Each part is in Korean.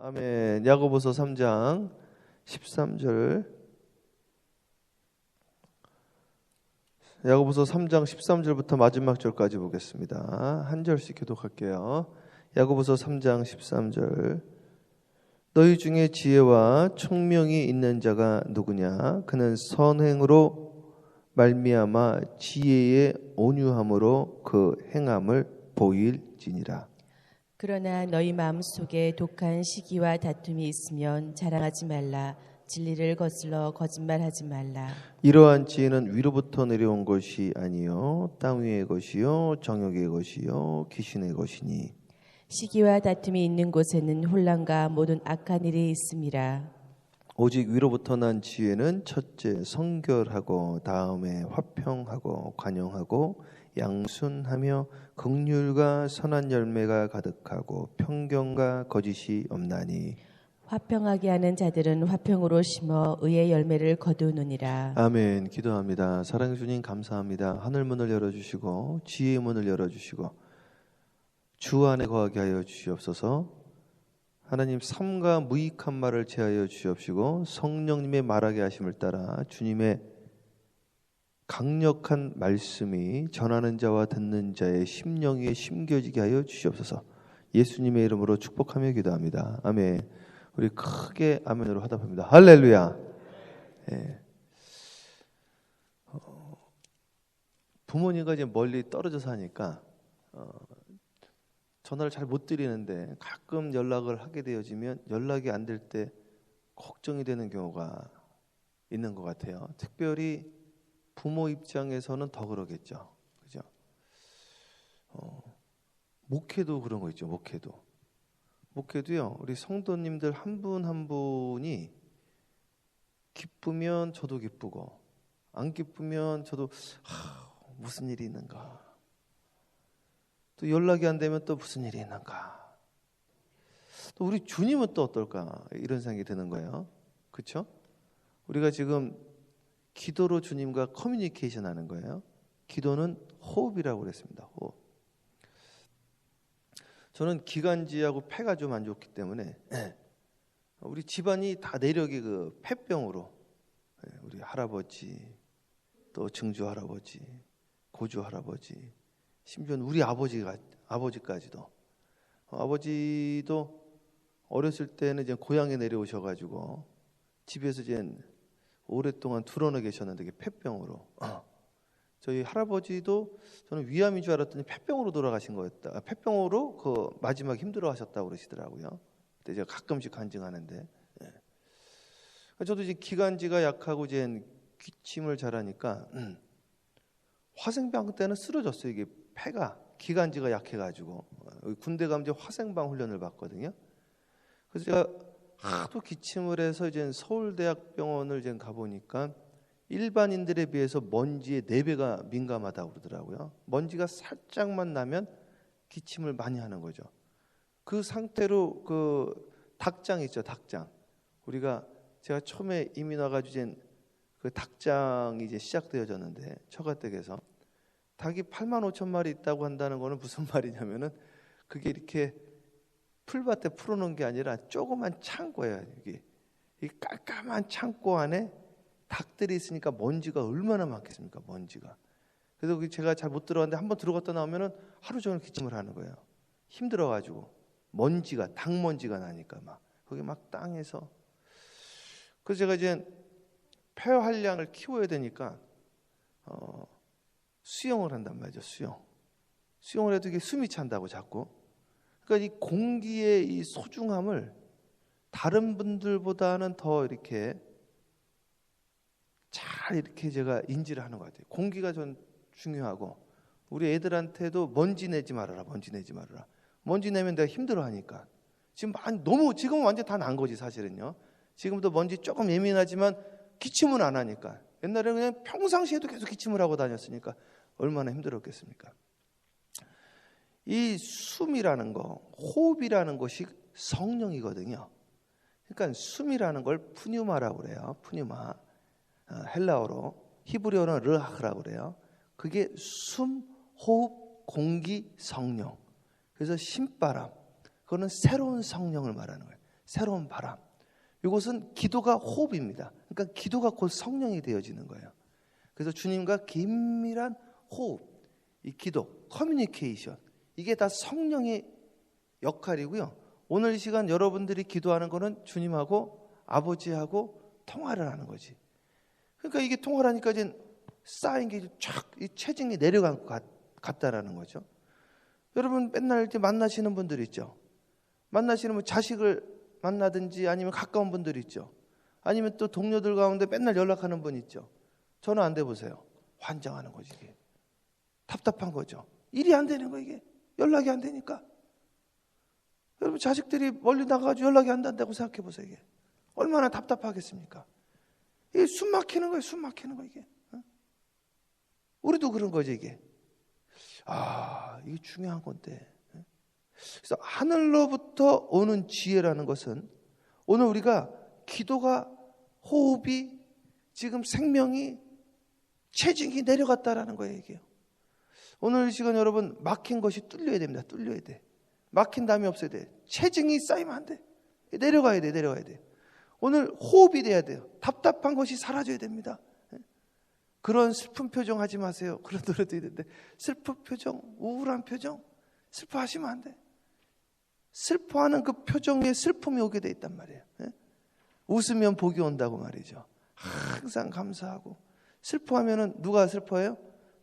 아멘. 야고보서 3장 13절. 야고보서 3장 13절부터 마지막 절까지 보겠습니다. 한 절씩 교독할게요. 야고보서 3장 13절. 너희 중에 지혜와 총명이 있는 자가 누구냐? 그는 선행으로 말미암아 지혜의 온유함으로 그 행함을 보일지니라. 그러나 너희 마음속에 독한 시기와 다툼이 있으면 자랑하지 말라. 진리를 거슬러 거짓말하지 말라. 이러한 지혜는 위로부터 내려온 것이 아니요 땅 위의 것이요 정욕의 것이요 귀신의 것이니. 시기와 다툼이 있는 곳에는 혼란과 모든 악한 일이 있음이라. 오직 위로부터 난 지혜는 첫째 성결하고 다음에 화평하고 관용하고 양순하며 긍휼과 선한 열매가 가득하고 평경과 거짓이 없나니. 화평하게 하는 자들은 화평으로 심어 의의 열매를 거두느니라. 아멘. 기도합니다. 사랑해 주님 감사합니다. 하늘 문을 열어주시고 지혜의 문을 열어주시고 주 안에 거하게 하여 주시옵소서. 하나님 삼가 무익한 말을 제하여 주시옵시고 성령님의 말하게 하심을 따라 주님의 강력한 말씀이 전하는 자와 듣는 자의 심령 위에 심겨지게 하여 주시옵소서. 예수님의 이름으로 축복하며 기도합니다. 아멘. 우리 크게 아멘으로 화답합니다. 할렐루야. 예. 부모님과 이제 멀리 떨어져 사니까 전화를 잘 못 드리는데 가끔 연락을 하게 되어지면 연락이 안 될 때 걱정이 되는 경우가 있는 것 같아요. 특별히 부모 입장에서는 더 그러겠죠. 그죠? 목회도 그런 거 있죠. 목회도요. 우리 성도님들 한 분 한 분이 기쁘면 저도 기쁘고 안 기쁘면 저도 무슨 일이 있는가. 또 연락이 안 되면 또 무슨 일이 있는가. 또 우리 주님은 또 어떨까 이런 생각이 드는 거예요. 그렇죠? 우리가 지금 기도로 주님과 커뮤니케이션 하는 거예요. 기도는 호흡이라고 그랬습니다. 호흡. 저는 기관지하고 폐가 좀 안 좋기 때문에 우리 집안이 다 내력이 그 폐병으로, 우리 할아버지 또 증조 할아버지, 고조 할아버지, 심지어는 우리 아버지까지도. 아버지도 어렸을 때는 이제 고향에 내려오셔가지고 집에서 이제 오랫동안 드러나 계셨는데 이게 폐병으로. 저희 할아버지도 저는 위암인 줄 알았더니 폐병으로 돌아가신 거였다. 폐병으로 그 마지막 힘들어하셨다고 그러시더라고요. 그때 제가 가끔씩 간증하는데, 저도 이제 기관지가 약하고 이제 기침을 잘하니까 화생방 때는 쓰러졌어요. 이게 폐가 기관지가 약해가지고 군대 가면 이제 화생방 훈련을 받거든요. 그래서 제가 하도 기침을 해서 이제 서울대학병원을 이제 가보니까 일반인들에 비해서 먼지에 4배가 민감하다고 그러더라고요. 먼지가 살짝만 나면 기침을 많이 하는 거죠. 그 상태로 그 닭장 있죠, 닭장. 제가 처음에 이민 와가지고 이제 그 닭장이 이제 시작되어졌는데 처가댁에서 닭이 85,000마리 있다고 한다는 거는 무슨 말이냐면은 그게 이렇게 풀밭에 풀어놓은 게 아니라 조그만 창고예요. 이 깜깜한 창고 안에 닭들이 있으니까 먼지가 얼마나 많겠습니까? 먼지가. 그래서 제가 잘 못 들어갔는데 한번 들어갔다 나오면은 하루 종일 기침을 하는 거예요. 힘들어가지고 닭먼지가 나니까 거기 땅에서. 그래서 제가 이제 폐활량을 키워야 되니까 수영을 한단 말이죠. 수영을 해도 이게 숨이 찬다고 자꾸. 그러니까 이 공기의 이 소중함을 다른 분들보다는 더 이렇게 잘 이렇게 제가 인지를 하는 것 같아요. 공기가 전 중요하고 우리 애들한테도 먼지 내지 말아라. 먼지 내면 내가 힘들어하니까. 지금은 완전 다 난 거지 사실은요. 지금도 먼지 조금 예민하지만 기침은 안 하니까. 옛날에는 그냥 평상시에도 계속 기침을 하고 다녔으니까 얼마나 힘들었겠습니까? 이 숨이라는 거, 호흡이라는 것이 성령이거든요. 그러니까 숨이라는 걸 푸뉴마라고 그래요. 푸뉴마. 헬라어로, 히브리어로는 르하크라고 그래요. 그게 숨, 호흡, 공기, 성령. 그래서 신바람, 그거는 새로운 성령을 말하는 거예요. 새로운 바람. 이것은 기도가 호흡입니다. 그러니까 기도가 곧 성령이 되어지는 거예요. 그래서 주님과 긴밀한 호흡, 이 기도, 커뮤니케이션, 이게 다 성령의 역할이고요. 오늘 이 시간 여러분들이 기도하는 거는 주님하고 아버지하고 통화를 하는 거지. 그러니까 이게 통화를 하니까 이제 쌓인 게 쫙 이 체증이 내려간 것 같다라는 거죠. 여러분 맨날 이렇게 만나시는 분들 있죠. 만나시는 분, 자식을 만나든지 아니면 가까운 분들 있죠. 아니면 또 동료들 가운데 맨날 연락하는 분 있죠. 전화 안 돼보세요. 환장하는 거지 이게. 답답한 거죠. 일이 안 되는 거 이게. 연락이 안 되니까. 여러분 자식들이 멀리 나가가지고 연락이 안 된다고 생각해 보세요. 이게 얼마나 답답하겠습니까? 이게 숨 막히는 거예요. 숨 막히는 거 이게. 우리도 그런 거죠 이게. 이게 중요한 건데. 그래서 하늘로부터 오는 지혜라는 것은 오늘 우리가 기도가 호흡이 지금 생명이 체증이 내려갔다라는 거예요 이게요. 오늘 이 시간 여러분 막힌 것이 뚫려야 됩니다. 뚫려야 돼. 막힌 담이 없어야 돼. 체증이 쌓이면 안 돼. 내려가야 돼. 내려가야 돼. 오늘 호흡이 돼야 돼요. 답답한 것이 사라져야 됩니다. 그런 슬픈 표정 하지 마세요. 그런 노래도 있는데 슬픈 표정, 우울한 표정 슬퍼하시면 안 돼. 슬퍼하는 그 표정에 슬픔이 오게 돼 있단 말이에요. 웃으면 복이 온다고 말이죠. 항상 감사하고. 슬퍼하면은 누가 슬퍼해요?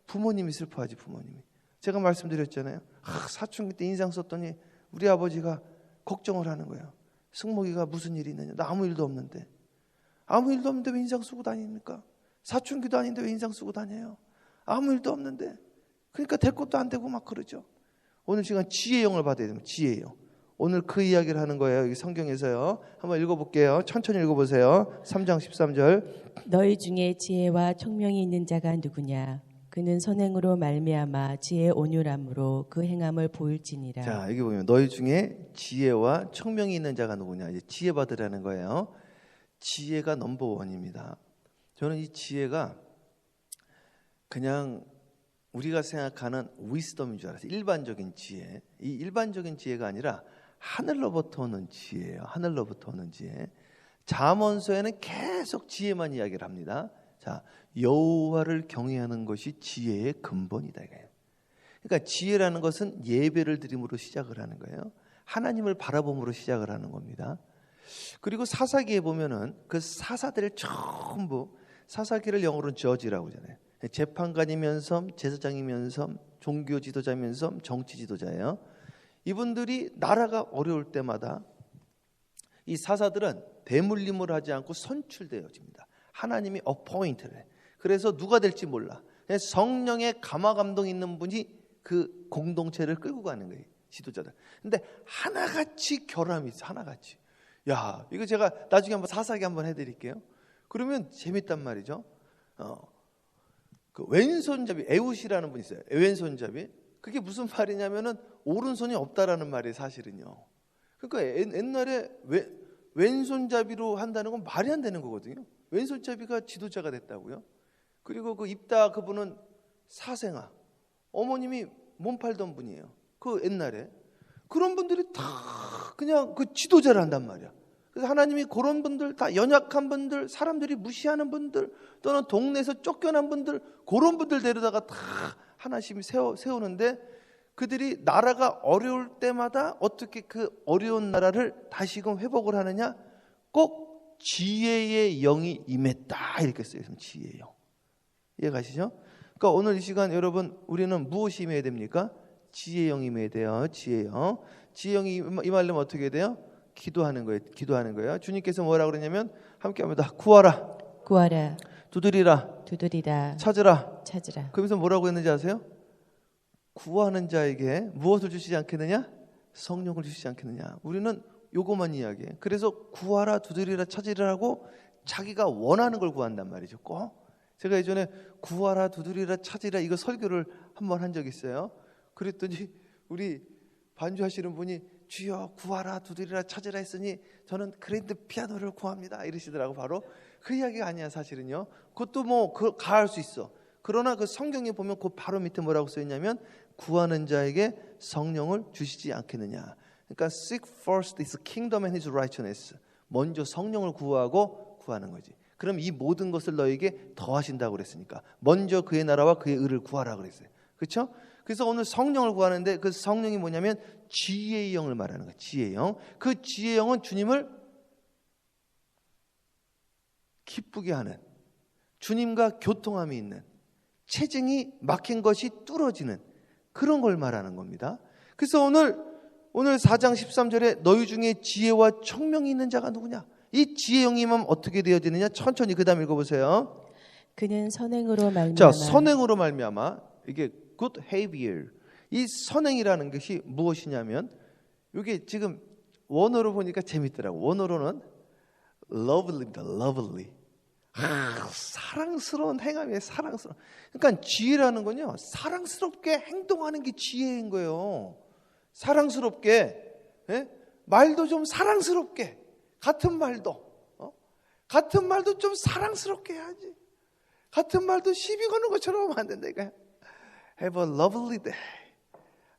부모님이 슬퍼하지. 부모님이. 제가 말씀드렸잖아요. 사춘기 때 인상 썼더니 우리 아버지가 걱정을 하는 거예요. 승목이가 무슨 일이 있느냐. 나 아무 일도 없는데. 아무 일도 없는데 왜 인상 쓰고 다닙니까? 사춘기도 아닌데 왜 인상 쓰고 다녀요? 아무 일도 없는데. 그러니까 될 것도 안 되고 막 그러죠. 오늘 시간 지혜의 영을 받아야 됩니다. 지혜의 영. 오늘 그 이야기를 하는 거예요. 여기 성경에서요. 한번 읽어볼게요. 천천히 읽어보세요. 3장 13절. 너희 중에 지혜와 총명이 있는 자가 누구냐? 그는 선행으로 말미암아 지혜의 온유함으로 그 행함을 보일지니라. 자, 여기 보면 너희 중에 지혜와 청명이 있는 자가 누구냐? 이제 지혜 받으라는 거예요. 지혜가 넘버원입니다. 저는 이 지혜가 그냥 우리가 생각하는 위스덤인 줄 알았어요. 일반적인 지혜. 이 일반적인 지혜가 아니라 하늘로부터 오는 지혜예요. 하늘로부터 오는 지혜. 잠언서에는 계속 지혜만 이야기를 합니다. 자, 여호와를 경외하는 것이 지혜의 근본이다 이거예요. 그러니까 지혜라는 것은 예배를 드림으로 시작을 하는 거예요. 하나님을 바라봄으로 시작을 하는 겁니다. 그리고 사사기에 보면은 그 사사들을 전부, 사사기를 영어로는 저지라고 하잖아요. 재판관이면서 제사장이면서 종교 지도자면서 정치 지도자예요. 이분들이 나라가 어려울 때마다 이 사사들은 대물림을 하지 않고 선출되어집니다. 하나님이 어포인트를 해. 그래서 누가 될지 몰라. 성령의 감화 감동 있는 분이 그 공동체를 끌고 가는 거예요. 지도자들. 근데 하나같이 결함이 있어. 하나같이. 야, 이거 제가 나중에 한번 사사기 한번 해드릴게요. 그러면 재밌단 말이죠. 그 왼손잡이 에웃이라는 분이 있어요. 왼손잡이. 그게 무슨 말이냐면은 오른손이 없다라는 말이에요. 사실은요. 그러니까 옛날에 왼손잡이로 한다는 건 말이 안 되는 거거든요. 왼손잡이가 지도자가 됐다고요. 그리고 그 입다 그분은 사생아, 어머님이 몸 팔던 분이에요. 그 옛날에 그런 분들이 다 그냥 그 지도자를 한단 말이야. 그래서 하나님이 그런 분들, 다 연약한 분들, 사람들이 무시하는 분들, 또는 동네에서 쫓겨난 분들, 그런 분들 데려다가 다 하나님이 세우는데, 그들이 나라가 어려울 때마다 어떻게 그 어려운 나라를 다시금 회복을 하느냐? 꼭 지혜의 영이 임했다 이렇게 써요. 지혜의 영. 이해가시죠? 그러니까 오늘 이 시간 여러분, 우리는 무엇이 임해야 됩니까? 지혜의 영이 임해야 돼요. 지혜의 영. 지혜의 영이 임하려면 어떻게 돼요? 기도하는 거예요. 기도하는 거예요. 주님께서 뭐라고 그러냐면 함께 합니다. 구하라. 구하라. 두드리라. 두드리라. 찾으라. 찾으라. 그러면서 뭐라고 했는지 아세요? 구하는 자에게 무엇을 주시지 않겠느냐? 성령을 주시지 않겠느냐? 우리는 요것만 이야기해요. 그래서 구하라, 두드리라, 찾으라고 자기가 원하는 걸 구한단 말이죠. 꼭. 제가 예전에 구하라, 두드리라, 찾으라 이거 설교를 한번 한 적이 있어요. 그랬더니 우리 반주하시는 분이 주여 구하라, 두드리라, 찾으라 했으니 저는 그랜드 피아노를 구합니다 이러시더라고. 바로 그 이야기가 아니야 사실은요. 그것도 뭐 가할 수 있어. 그러나 그 성경에 보면 그 바로 밑에 뭐라고 써있냐면 구하는 자에게 성령을 주시지 않겠느냐. 그러니까 seek first His kingdom and His righteousness. 먼저 성령을 구하고 구하는 거지. 그럼 이 모든 것을 너에게 더하신다고 그랬으니까 먼저 그의 나라와 그의 의를 구하라 그랬어요. 그렇죠? 그래서 오늘 성령을 구하는데 그 성령이 뭐냐면 지혜의 영을 말하는 거예요. 지혜의 영. 그 지혜의 영은 주님을 기쁘게 하는, 주님과 교통함이 있는, 체증이 막힌 것이 뚫어지는 그런 걸 말하는 겁니다. 그래서 오늘 4장 13절에 너희 중에 지혜와 청명이 있는 자가 누구냐? 이 지혜의 영이 임하면 어떻게 되어지느냐? 천천히 그 다음 읽어보세요. 그는 선행으로 말미암아. 자, 선행으로 말미암아. 이게 good behavior. 이 선행이라는 것이 무엇이냐면 이게 지금 원어로 보니까 재밌더라고. 원어로는 lovely입니다. lovely. 사랑스러운 행함이에요. 사랑스러운. 그러니까 지혜라는 건요, 사랑스럽게 행동하는 게 지혜인 거예요. 사랑스럽게, 예? 말도 좀 사랑스럽게, 같은 말도 좀 사랑스럽게 해야지. 같은 말도 시비 거는 것처럼 하면 안 된다니까요. Have a lovely day.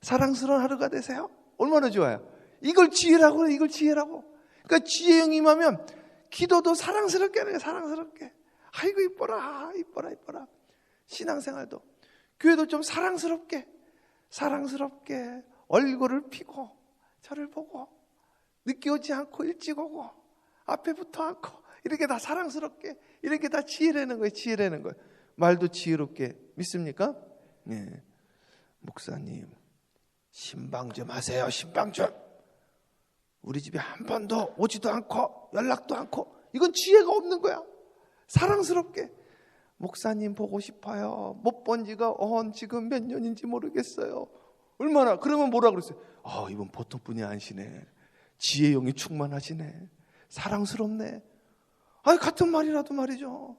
사랑스러운 하루가 되세요. 얼마나 좋아요. 이걸 지혜라고 그래. 이걸 지혜라고. 그러니까 지혜의 영이 임하면 기도도 사랑스럽게 하는 거예요. 사랑스럽게. 아이고 이뻐라 이뻐라 이뻐라. 신앙생활도 교회도 좀 사랑스럽게 얼굴을 피고 저를 보고 늦게 오지 않고 일찍 오고 앞에 붙어 앉고 이렇게 다 사랑스럽게 이렇게 다 지혜라는 거예요. 지혜라는 거예요. 말도 지혜롭게. 믿습니까? 네. 목사님 신방 좀 하세요. 신방 좀. 우리 집에 한 번도 오지도 않고 연락도 않고. 이건 지혜가 없는 거야. 사랑스럽게. 목사님 보고 싶어요. 못 본 지가 지금 몇 년인지 모르겠어요. 얼마나. 그러면 뭐라 그랬어요? 이분 보통 분이 아니시네. 지혜의 영이 충만하시네. 사랑스럽네. 같은 말이라도 말이죠.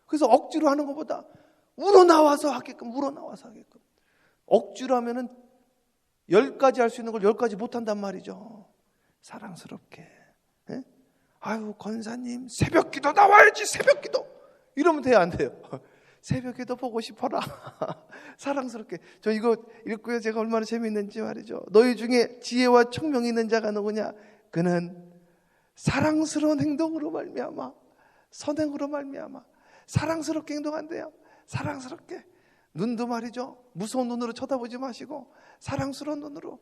그래서 억지로 하는 것보다 우러나와서 하게끔. 억지로 하면은 10가지 할 수 있는 걸 10가지 못 한단 말이죠. 사랑스럽게. 아유 권사님 새벽기도 나와야지. 새벽기도 이러면 돼요 안 돼요? 새벽기도 보고 싶어라. 사랑스럽게. 저 이거 읽고요 제가 얼마나 재미있는지 말이죠. 너희 중에 지혜와 청명이 있는 자가 누구냐? 그는 사랑스러운 행동으로 말미암아, 선행으로 말미암아 사랑스럽게 행동한대요. 사랑스럽게. 눈도 말이죠. 무서운 눈으로 쳐다보지 마시고 사랑스러운 눈으로.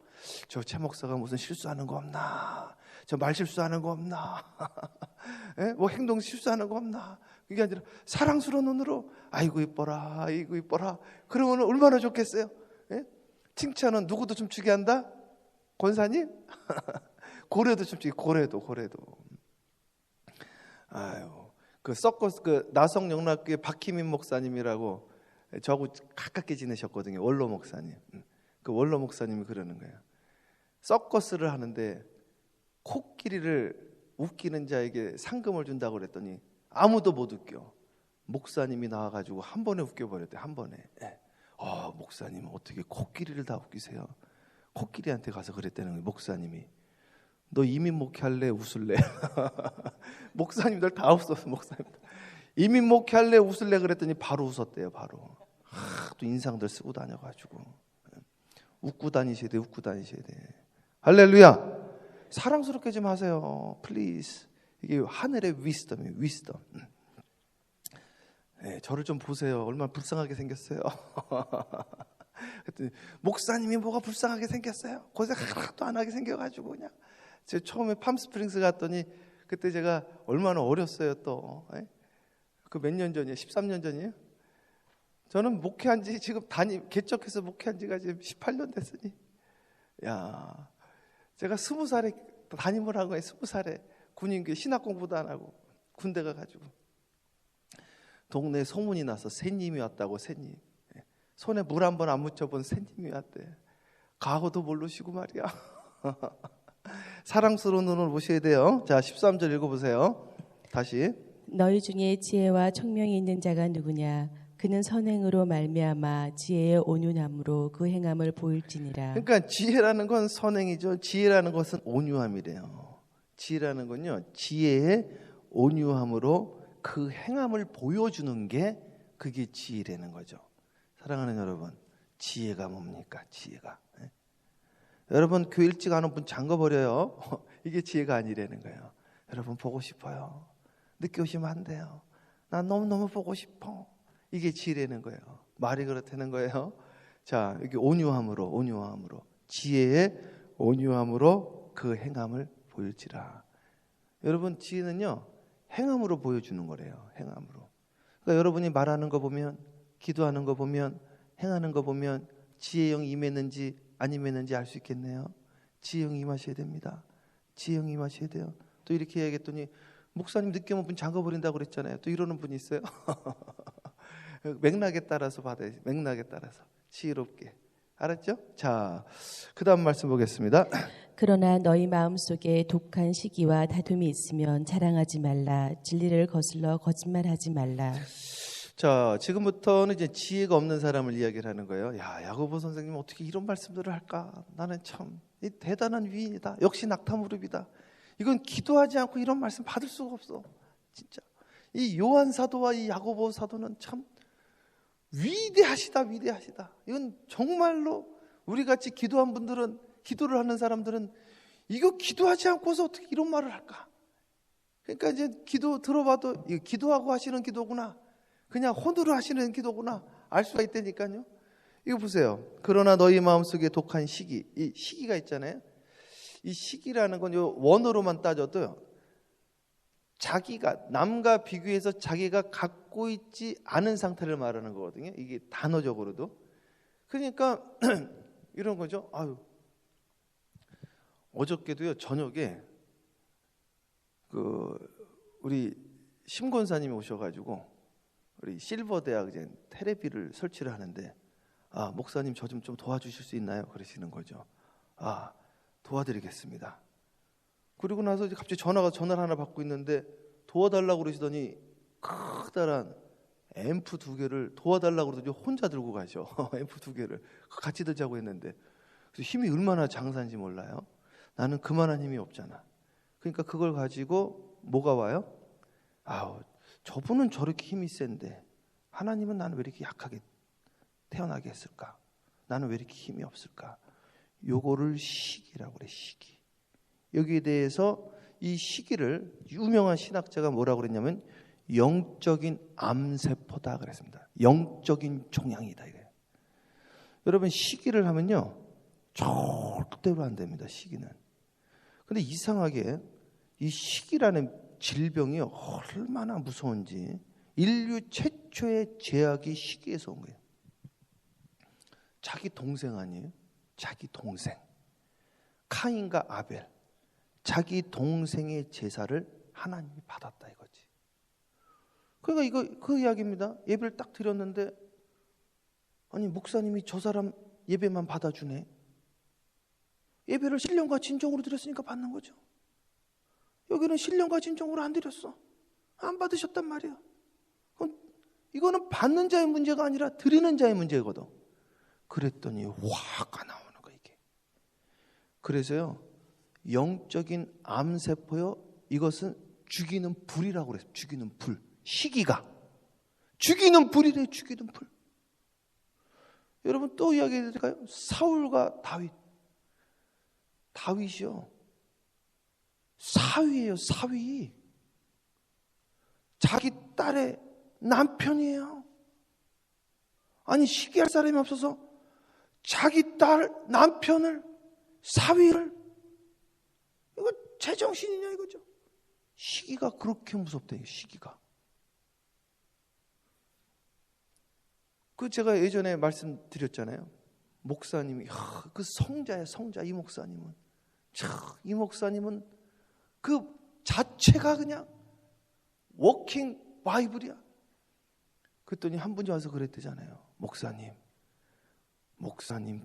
저 최 목사가 무슨 실수하는 거 없나? 저 말 실수하는 거 없나? 뭐 행동 실수하는 거 없나? 그게 아니라 사랑스러운 눈으로 아이고 이뻐라 아이고 이뻐라. 그러면 얼마나 좋겠어요? 칭찬은 누구도 춤추게 한다? 권사님? 고래도 춤추게. 고래도. 아유, 그 서커스 그 나성영락교회 박희민 목사님이라고 저하고 가깝게 지내셨거든요. 원로 목사님. 그 원로 목사님이 그러는 거예요. 서커스를 하는데 코끼리를 웃기는 자에게 상금을 준다고 그랬더니 아무도 못 웃겨. 목사님이 나와가지고 한 번에 웃겨버렸대. 한 번에. 목사님은 어떻게 코끼리를 다 웃기세요? 코끼리한테 가서 그랬다는 거예요. 목사님이. 너 이민 목회할래? 웃을래? 목사님들 다 웃었어. 목사님들. 이민 목회할래? 웃을래? 그랬더니 바로 웃었대요. 바로. 또 인상들 쓰고 다녀가지고. 웃고 다니셔야 돼. 할렐루야. 사랑스럽게 좀 하세요. 플리즈. 이게 하늘의 위스덤이에요. 위스덤. 저를 좀 보세요. 얼마나 불쌍하게 생겼어요. 그랬더니 목사님이 뭐가 불쌍하게 생겼어요? 고생 하나도 안 하게 생겨가지고 그냥. 제가 처음에 팜스프링스 갔더니 그때 제가 얼마나 어렸어요 또. 그 몇 년 전이에요? 13년 전이에요? 저는 목회한 지 지금 개척해서 목회한 지가 지금 18년 됐으니. 야, 제가 20살에 담임을 한 거예요. 20살에 군인교회 신학 공부도 안 하고 군대 가가지고 동네에 소문이 나서 새님이 왔다고. 새님. 손에 물 한 번 안 묻혀본 새님이 왔대. 가고도 모르시고 말이야. 사랑스러운 눈을 보셔야 돼요. 자, 13절 읽어보세요. 다시. 너희 중에 지혜와 청명이 있는 자가 누구냐? 그는 선행으로 말미암아 지혜의 온유함으로 그 행함을 보일지니라. 그러니까 지혜라는 건 선행이죠. 지혜라는 것은 온유함이래요. 지혜라는 건요, 지혜의 온유함으로 그 행함을 보여주는 게 그게 지혜라는 거죠. 사랑하는 여러분, 지혜가 뭡니까? 지혜가. 여러분 교회 일찍 안 온 분 잠궈버려요. 이게 지혜가 아니라는 거예요. 여러분 보고 싶어요. 늦게 오시면 안 돼요. 난 너무너무 보고 싶어. 이게 지혜라는 거예요. 말이 그렇다는 거예요. 자, 여기 온유함으로 지혜의 온유함으로 그 행함을 보일지라. 여러분 지혜는요 행함으로 보여주는 거래요. 행함으로. 그러니까 여러분이 말하는 거 보면, 기도하는 거 보면, 행하는 거 보면 지혜형이 임했는지 안 임했는지 알 수 있겠네요. 지혜형이 임하셔야 됩니다. 지혜형이 임하셔야 돼요. 또 이렇게 얘기했더니 목사님 늦게 오면 문 잠궈버린다고 그랬잖아요. 또 이러는 분이 있어요. 맥락에 따라서 받아야지. 맥락에 따라서 지혜롭게. 알았죠? 자, 그 다음 말씀 보겠습니다. 그러나 너희 마음속에 독한 시기와 다툼이 있으면 자랑하지 말라. 진리를 거슬러 거짓말하지 말라. 자, 지금부터는 이제 지혜가 없는 사람을 이야기를 하는 거예요. 야, 야고보 선생님 어떻게 이런 말씀들을 할까? 나는 참 대단한 위인이다. 역시 낙타무릎이다. 이건 기도하지 않고 이런 말씀 받을 수가 없어. 진짜. 이 요한 사도와 이 야고보 사도는 참 위대하시다. 이건 정말로 우리 같이 기도한 분들은, 기도를 하는 사람들은 이거 기도하지 않고서 어떻게 이런 말을 할까? 그러니까 이제 기도 들어봐도 이거 기도하고 하시는 기도구나. 그냥 혼으로 하시는 기도구나. 알 수가 있다니까요. 이거 보세요. 그러나 너희 마음속에 독한 시기, 이 시기가 있잖아요. 이 시기라는 건 요 원어로만 따져도요. 자기가 남과 비교해서 자기가 갖고 있지 않은 상태를 말하는 거거든요. 이게 단어적으로도. 그러니까 이런 거죠. 아유, 어저께도요 저녁에 우리 심권사님이 오셔가지고 우리 실버 대학 이제 테레비를 설치를 하는데, 아 목사님 저 좀 도와주실 수 있나요? 그러시는 거죠. 아 도와드리겠습니다. 그리고 나서 이제 갑자기 전화를 하나 받고 있는데 도와달라고 그러시더니 커다란 앰프 2개를 도와달라고 그러더니 혼자 들고 가셔. 앰프 2개를 같이 들자고 했는데, 그래서 힘이 얼마나 장사인지 몰라요. 나는 그만한 힘이 없잖아. 그러니까 그걸 가지고 뭐가 와요? 아우 저분은 저렇게 힘이 센데 하나님은 나는 왜 이렇게 약하게 태어나게 했을까? 나는 왜 이렇게 힘이 없을까? 요거를 시기라고 그래. 시기. 여기에 대해서 이 시기를 유명한 신학자가 뭐라고 그랬냐면 영적인 암세포다 그랬습니다. 영적인 종양이다 이거예요. 여러분 시기를 하면요 절대로 안 됩니다. 시기는. 근데 이상하게 이 시기라는 질병이 얼마나 무서운지, 인류 최초의 죄악이 시기에서 온 거예요. 자기 동생 아니에요? 자기 동생. 카인과 아벨. 자기 동생의 제사를 하나님이 받았다 이거지. 그러니까 이거 그 이야기입니다. 예배를 딱 드렸는데 아니 목사님이 저 사람 예배만 받아주네. 예배를 신령과 진정으로 드렸으니까 받는 거죠. 여기는 신령과 진정으로 안 드렸어. 안 받으셨단 말이야. 이거는 받는 자의 문제가 아니라 드리는 자의 문제거든. 그랬더니 화가 나오는 거야 이게. 그래서요 영적인 암세포요 이것은 죽이는 불이라고 그랬어요. 죽이는 불. 시기가 죽이는 불이래. 죽이는 불. 여러분 또 이야기해 드릴까요? 사울과 다윗. 다윗이요 사위예요. 사위. 자기 딸의 남편이에요. 아니 시기할 사람이 없어서 자기 딸 남편을 사위를, 이거 제정신이냐 이거죠. 시기가 그렇게 무섭대요. 시기가. 그 제가 예전에 말씀드렸잖아요. 목사님이 그 성자야 성자. 이 목사님은 참, 이 목사님은 그 자체가 그냥 워킹 바이블이야. 그랬더니 한 분이 와서 그랬대잖아요. 목사님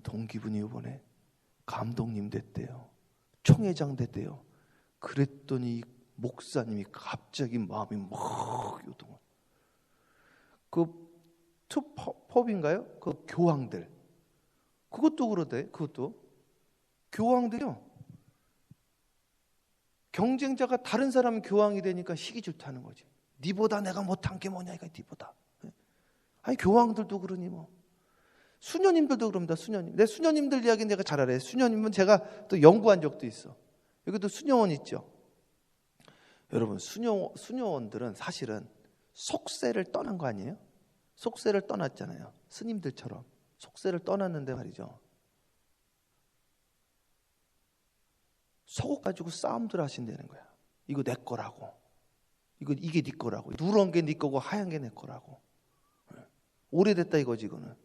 동기분이 이번에 감독님 됐대요. 총회장 됐대요. 그랬더니 목사님이 갑자기 마음이 막 요동을. 그 투법인가요? 그 교황들. 그것도 그러대. 그것도 교황들이요. 경쟁자가 다른 사람 교황이 되니까 시기 질투하는 거지. 니보다 내가 못한 게 뭐냐 이거 니보다. 아니 교황들도 그러니 뭐. 수녀님들도 그럽니다. 수녀님. 내 수녀님들 이야기 내가 잘 알아요. 수녀님은 제가 또 연구한 적도 있어. 여기도 수녀원 있죠. 여러분, 수녀원들은 사실은 속세를 떠난 거 아니에요? 속세를 떠났잖아요. 스님들처럼 속세를 떠났는데 말이죠. 속옷 가지고 싸움들 하신다는 거야. 이거 내 거라고. 이게 네 거라고. 누런 게 네 거고 하얀 게 내 거라고. 오래됐다 이거지 이거는.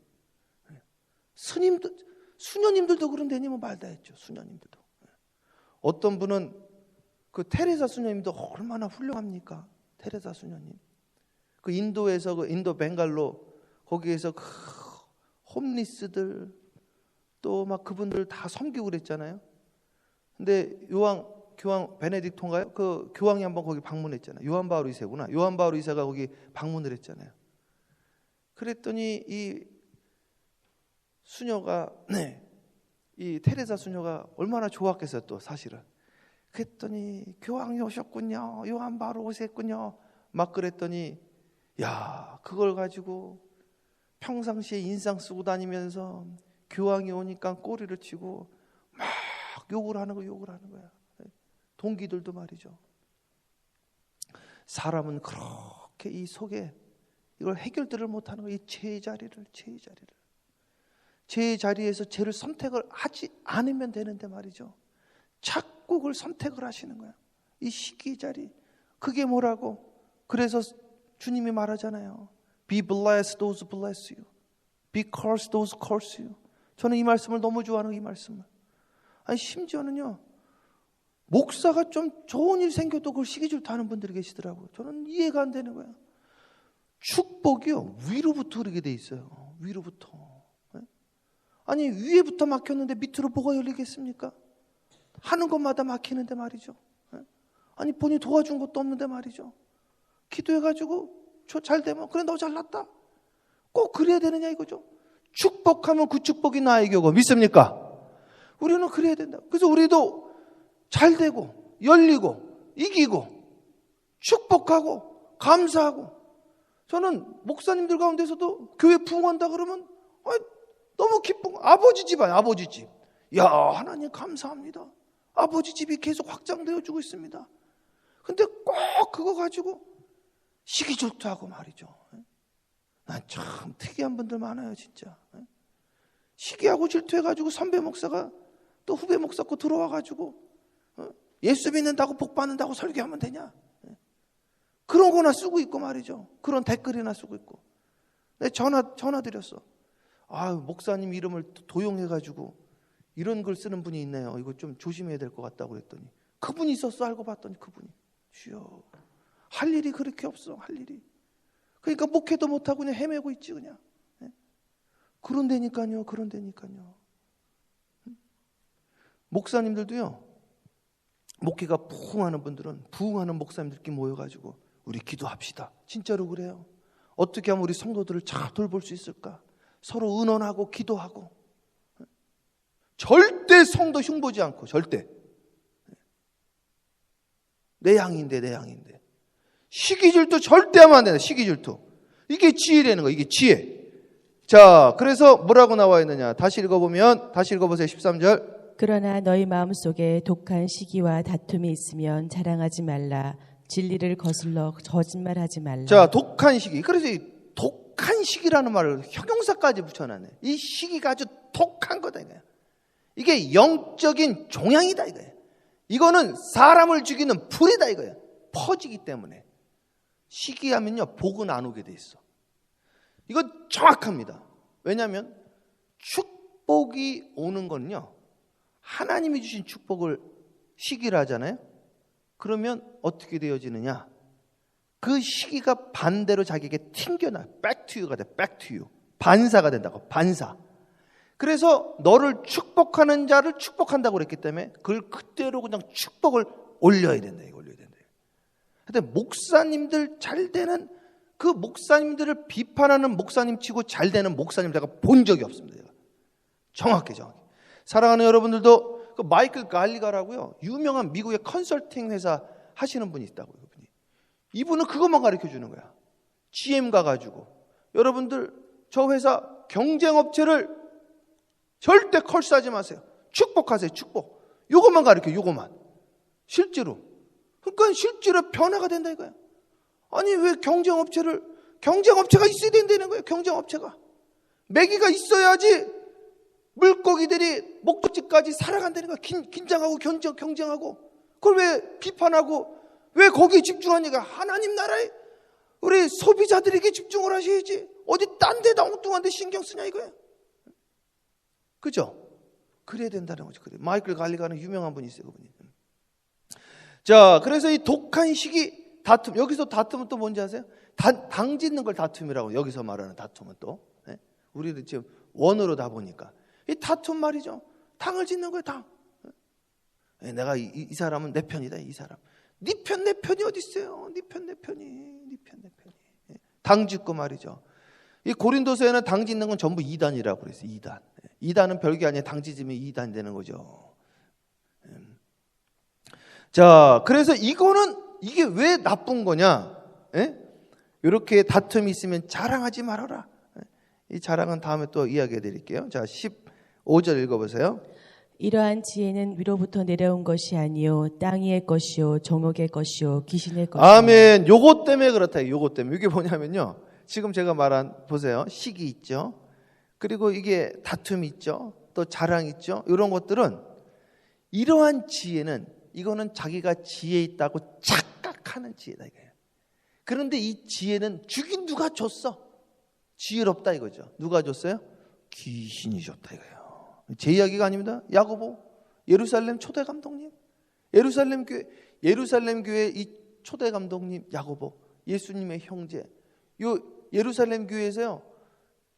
수녀님들도 그런데니 뭐 말 다 했죠. 수녀님들도. 어떤 분은 그 테레사 수녀님도 얼마나 훌륭합니까? 테레사 수녀님. 그 인도에서 그 인도 벵갈로 거기에서 그 홈리스들 또 막 그분들 다 섬기고 그랬잖아요. 근데 교황 베네딕토인가요? 그 교황이 한번 거기 방문했잖아요. 요한 바울 2세구나. 요한 바울 2세가 거기 방문을 했잖아요. 그랬더니 이 수녀가 이 테레사 수녀가 얼마나 좋았겠어요 또 사실은. 그랬더니 교황이 오셨군요. 요한 바울 오셨군요. 막 그랬더니 야 그걸 가지고 평상시에 인상 쓰고 다니면서 교황이 오니까 꼬리를 치고 막 욕을 하는 거야. 동기들도 말이죠. 사람은 그렇게 이 속에 이걸 해결들을 못하는 거예요. 이 죄의 자리에서 죄를 선택을 하지 않으면 되는데 말이죠. 자꾸 그걸 선택을 하시는 거야. 이 시기의 자리. 그게 뭐라고? 그래서 주님이 말하잖아요. Be blessed those who bless you. Be cursed those who curse you. 저는 이 말씀을 너무 좋아하는 이 말씀을. 아니 심지어는요. 목사가 좀 좋은 일 생겨도 그걸 시기 질투하는 분들이 계시더라고요. 저는 이해가 안 되는 거예요. 축복이요. 위로부터 흐르게 돼 있어요. 위로부터. 아니 위에부터 막혔는데 밑으로 뭐가 열리겠습니까? 하는 것마다 막히는데 말이죠. 아니 본인이 도와준 것도 없는데 말이죠. 기도해가지고 저 잘 되면 그래 너 잘났다. 꼭 그래야 되느냐 이거죠. 축복하면 그 축복이 나에게 오고 믿습니까? 우리는 그래야 된다. 그래서 우리도 잘 되고 열리고 이기고 축복하고 감사하고. 저는 목사님들 가운데서도 교회 부흥한다 그러면 너무 기쁜 거. 아버지 집안 아버지 집. 야 하나님 감사합니다. 아버지 집이 계속 확장되어 주고 있습니다. 근데 꼭 그거 가지고 시기 질투하고 말이죠. 난 참 특이한 분들 많아요 진짜. 시기하고 질투해가지고 선배 목사가 또 후배 목사 거 들어와가지고 예수 믿는다고 복 받는다고 설교하면 되냐? 그런 거나 쓰고 있고 말이죠. 그런 댓글이나 쓰고 있고. 내가 전화 드렸어. 목사님 이름을 도용해가지고 이런 글 쓰는 분이 있네요. 이거 좀 조심해야 될 것 같다고 그랬더니 그분이 있었어. 알고 봤더니 그분이. 주여 할 일이 그렇게 없어. 할 일이. 그러니까 목회도 못하고 그냥 헤매고 있지 그냥. 그런데니까요. 목사님들도요. 목회가 부흥하는 분들은 부흥하는 목사님들끼리 모여가지고 우리 기도합시다. 진짜로 그래요. 어떻게 하면 우리 성도들을 잘 돌볼 수 있을까? 서로 의논하고 기도하고. 절대 성도 흉보지 않고 절대. 내 양인데. 시기질투 절대 하면 안 된다. 시기질투. 이게 지혜라는 거야. 이게 지혜. 자, 그래서 뭐라고 나와 있느냐. 다시 읽어보세요. 13절. 그러나 너희 마음속에 독한 시기와 다툼이 있으면 자랑하지 말라. 진리를 거슬러 거짓말하지 말라. 자, 독한 시기. 그래서 이 독한 시기라는 말을 형용사까지 붙여놨네. 이 시기가 아주 독한 거다 이거야. 이게 영적인 종양이다 이거야. 이거는 사람을 죽이는 불이다 이거야. 퍼지기 때문에. 시기하면요 복은 안 오게 돼 있어. 이거 정확합니다. 왜냐하면 축복이 오는 거는요 하나님이 주신 축복을 시기를 하잖아요. 그러면 어떻게 되어지느냐? 그 시기가 반대로 자기에게 튕겨나. back to you가 돼. back to you. 반사가 된다고. 반사. 그래서 너를 축복하는 자를 축복한다고 그랬기 때문에 그걸 그대로 그냥 축복을 올려야 된다. 이거 올려야 된다. 근데 목사님들 잘 되는 그 목사님들을 비판하는 목사님 치고 잘 되는 목사님 제가 본 적이 없습니다. 제가. 정확히. 사랑하는 여러분들도 그 마이클 갈리가라고요. 유명한 미국의 컨설팅 회사 하시는 분이 있다고요. 이분은 그것만 가르쳐 주는 거야. GM 가가지고 여러분들 저 회사 경쟁업체를 절대 컬스하지 마세요. 축복하세요. 축복. 요것만 가르쳐요. 요것만. 실제로. 그러니까 실제로 변화가 된다 이거예요. 아니 왜 경쟁업체가 있어야 된다는 거예요. 경쟁업체가. 매기가 있어야지 물고기들이 목적지까지 살아간다는 거예요. 긴장하고 경쟁하고. 그걸 왜 비판하고 왜 거기에 집중하니까 하나님 나라에 우리 소비자들에게 집중을 하셔야지. 어디 딴 데다 엉뚱한 데 신경 쓰냐 이거예요. 그죠? 그래야 된다는 거죠. 그래. 마이클 갈리가는 유명한 분이 있어요. 그분이. 자, 그래서 이 독한 시기 다툼. 여기서 다툼은 또 뭔지 아세요? 당 짓는 걸 다툼이라고 여기서 말하는 다툼은 또. 네? 우리는 지금 원어로 다 보니까. 이 다툼 말이죠. 당을 짓는 거예요. 당. 네, 내가 이 사람은 내 편이다. 이 사람. 네 편 내 편이 어디 있어요? 네 편 내 편이. 네 편 내 편이. 네. 당 짓고 말이죠. 이 고린도서에는 당 짓는 건 전부 이단이라고 그랬어요. 이단. 이단은 별게 아니에요. 당 짓으면 이단이 되는 거죠. 자, 그래서 이게 왜 나쁜 거냐? 이렇게 다툼이 있으면 자랑하지 말아라. 이 자랑은 다음에 또 이야기해 드릴게요. 자, 15절 읽어보세요. 이러한 지혜는 위로부터 내려온 것이 아니요 땅 위의 것이요 정욕의 것이요 귀신의 것이요. 아멘. 요것 때문에 그렇다. 요것 때문에. 이게 뭐냐면요. 지금 제가 말한 보세요. 시기 있죠. 그리고 이게 다툼이 있죠. 또 자랑 있죠. 이런 것들은 이러한 지혜는 이거는 자기가 지혜 있다고 착각하는 지혜다 이거예요. 그런데 이 지혜는 주긴 누가 줬어? 지혜롭다 이거죠. 누가 줬어요? 귀신이 줬다 이거예요. 제 이야기가 아닙니다. 야고보 예루살렘 초대 감독님, 예루살렘 교회 이 초대 감독님 야고보 예수님의 형제. 요 예루살렘 교회에서요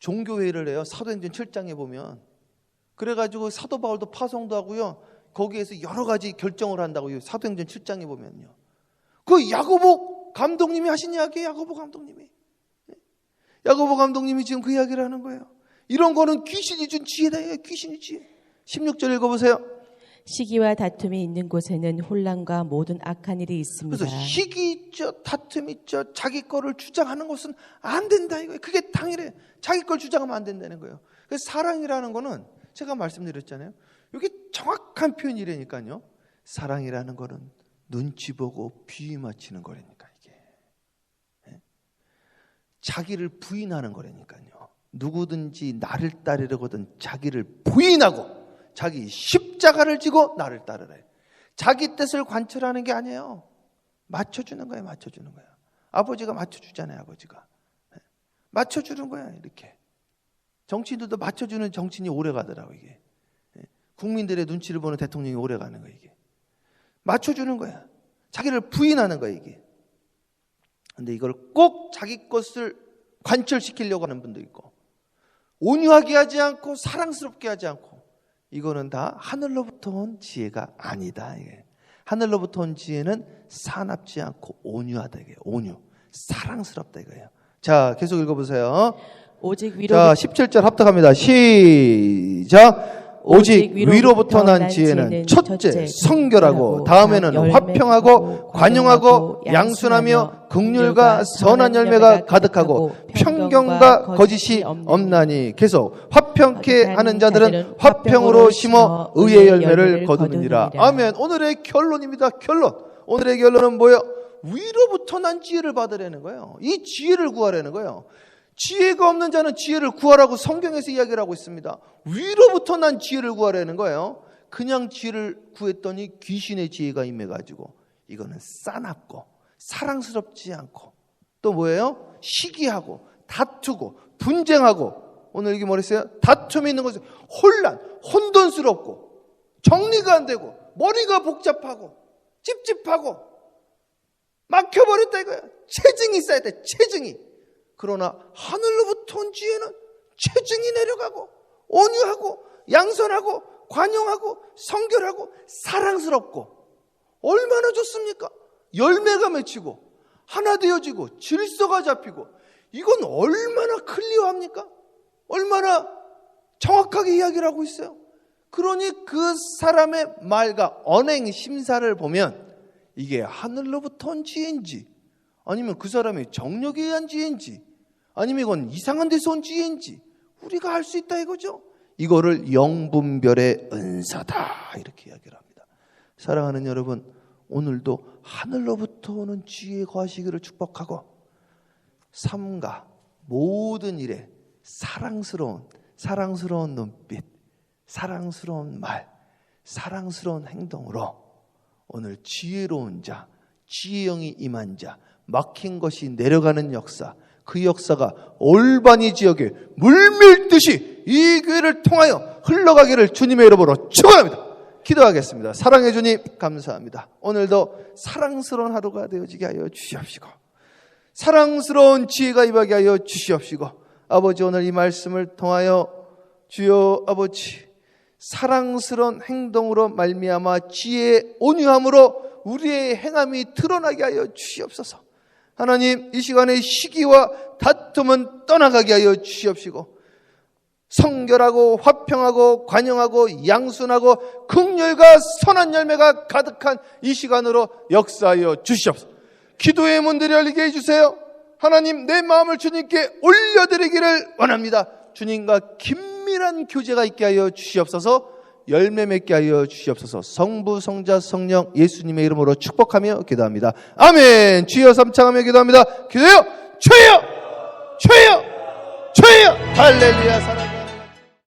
종교회의를 해요. 사도행전 7장에 보면. 그래가지고 사도 바울도 파송도 하고요. 거기에서 여러 가지 결정을 한다고요. 사도행전 7장에 보면요. 그 야고보 감독님이 하신 이야기예요. 야고보 감독님이 지금 그 이야기를 하는 거예요. 이런 거는 귀신이 준 지혜다. 귀신이 지혜. 16절 읽어보세요. 시기와 다툼이 있는 곳에는 혼란과 모든 악한 일이 있습니다. 그래서 시기 있죠. 다툼 있죠. 자기 거를 주장하는 것은 안 된다 이거예요. 그게 당연해. 자기 걸 주장하면 안 된다는 거예요. 그래서 사랑이라는 거는 제가 말씀드렸잖아요. 이게 정확한 표현이라니까요. 사랑이라는 거는 눈치 보고 비위 맞추는 거라니까 이게. 자기를 부인하는 거라니까요. 누구든지 나를 따르려거든 자기를 부인하고 자기 십자가를 지고 나를 따르라. 자기 뜻을 관철하는 게 아니에요. 맞춰주는 거예요. 맞춰주는 거예요. 아버지가 맞춰주잖아요. 아버지가. 맞춰주는 거예요. 이렇게. 정치인들도 맞춰주는 정치인이 오래 가더라고요. 이게. 국민들의 눈치를 보는 대통령이 오래 가는 거예요. 이게. 맞춰주는 거야. 자기를 부인하는 거예요. 이게. 근데 이걸 꼭 자기 것을 관철시키려고 하는 분도 있고 온유하게 하지 않고 사랑스럽게 하지 않고 이거는 다 하늘로부터 온 지혜가 아니다. 이게. 하늘로부터 온 지혜는 사납지 않고 온유하다. 이게. 온유. 사랑스럽다 이거예요. 자, 계속 읽어보세요. 오직 자, 17절 합독합니다. 시작. 오직 위로부터 난 지혜는 첫째 성결하고 다음에는 화평하고 관용하고 양순하며 긍휼과 선한 열매가 가득하고 편견과 거짓이 없나니 계속 화평케 하는 자들은 화평으로 심어 의의 열매를 거두느니라. 아멘. 오늘의 결론입니다. 결론. 오늘의 결론은 뭐예요? 위로부터 난 지혜를 받으라는 거예요. 이 지혜를 구하라는 거예요. 지혜가 없는 자는 지혜를 구하라고 성경에서 이야기를 하고 있습니다. 위로부터 난 지혜를 구하라는 거예요. 그냥 지혜를 구했더니 귀신의 지혜가 임해가지고 이거는 싸납고 사랑스럽지 않고 또 뭐예요? 시기하고 다투고 분쟁하고 오늘 여기 뭐랬어요? 다툼이 있는 것은 혼란, 혼돈스럽고 정리가 안 되고 머리가 복잡하고 찝찝하고 막혀버렸다 이거야. 체증이 있어야 돼. 체증이. 그러나 하늘로부터 온 지혜는 체증이 내려가고 온유하고 양선하고 관용하고 성결하고 사랑스럽고 얼마나 좋습니까? 열매가 맺히고 하나 되어지고 질서가 잡히고 이건 얼마나 클리어합니까? 얼마나 정확하게 이야기를 하고 있어요. 그러니 그 사람의 말과 언행 심사를 보면 이게 하늘로부터 온 지혜인지 아니면 그 사람의 정력에 의한 지혜인지 아니면 이건 이상한 데서 온 지혜인지 우리가 할 수 있다 이거죠. 이거를 영분별의 은사다 이렇게 이야기를 합니다. 사랑하는 여러분, 오늘도 하늘로부터 오는 지혜에 거하시기를 축복하고 삶과 모든 일에 사랑스러운 눈빛, 사랑스러운 말, 사랑스러운 행동으로 오늘 지혜로운 자, 지혜의 영이 임한 자, 막힌 것이 내려가는 역사, 그 역사가 올바니 지역에 물밀듯이 이 교회를 통하여 흘러가기를 주님의 이름으로 축원합니다. 기도하겠습니다. 사랑해 주님 감사합니다. 오늘도 사랑스러운 하루가 되어지게 하여 주시옵시고 사랑스러운 지혜가 임하게 하여 주시옵시고 아버지, 오늘 이 말씀을 통하여 주여 아버지, 사랑스러운 행동으로 말미암아 지혜의 온유함으로 우리의 행함이 드러나게 하여 주시옵소서. 하나님, 이 시간에 시기와 다툼은 떠나가게 하여 주시옵시고 성결하고 화평하고 관용하고 양순하고 긍휼과 선한 열매가 가득한 이 시간으로 역사하여 주시옵소서. 기도의 문들이 열리게 해주세요. 하나님, 내 마음을 주님께 올려드리기를 원합니다. 주님과 긴밀한 교제가 있게 하여 주시옵소서. 열매 맺게 하여 주시옵소서. 성부, 성자, 성령 예수님의 이름으로 축복하며 기도합니다. 아멘. 주여 삼창하며 기도합니다. 기도해요. 주여, 주여, 주여. 할렐루야. 사랑.